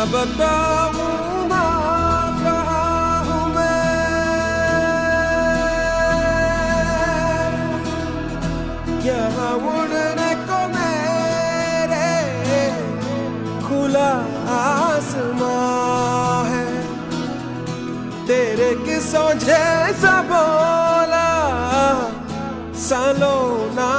बताऊं ना कहाँ हूँ मैं, यहाँ उड़ने को मेरे खुला आसमां है। तेरे किस्सों जैसा बोला सालों ना